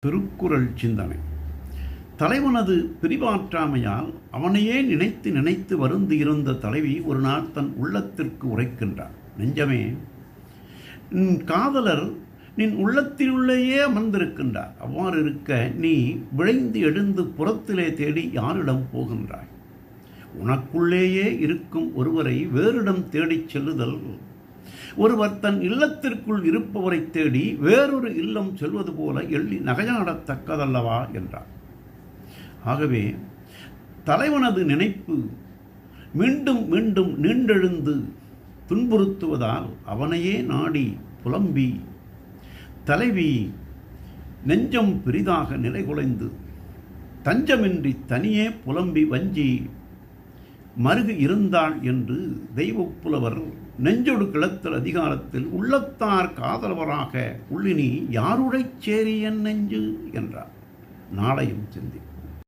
திருக்குறள் சிந்தனை. தலைவனது பிரிவாற்றாமையால் அவனையே நினைத்து நினைத்து வருந்தி இருந்த தலைவி ஒரு நாள் தன் உள்ளத்திற்கு உரைக்கின்றார். நெஞ்சமே, நின் காதலர் நின் உள்ளத்திலுள்ளேயே அமர்ந்திருக்கின்றார். அவ்வாறு இருக்க நீ விழைந்து எழுந்து புறத்திலே தேடி யாரிடம் போகின்றாய்? உனக்குள்ளேயே இருக்கும் ஒருவரை வேறிடம் தேடிச் செல்லுதல் ஒருவர் தன் இல்லத்திற்குள் இருப்பவரை தேடி வேறொரு இல்லம் செல்வது போல எள்ளி நகையாடத்தக்கதல்லவா என்றார். ஆகவே தலைவனது நினைப்பு மீண்டும் மீண்டும் நீண்டெழுந்து துன்புறுத்துவதால் அவனையே நாடி புலம்பி தலைவி நெஞ்சம் பெரிதாக நிலைகுலைந்து தஞ்சமின்றி தனியே புலம்பி வஞ்சி மருகு இருந்தாள் என்று தெய்வப்புலவர் நெஞ்சொடு கிளத்தல் அதிகாரத்தில் உள்ளத்தார் காதலவராக உள்ளினி யாருடைச் சேரி என் நெஞ்சு என்றார். நாளையும் சிந்திப்போம்.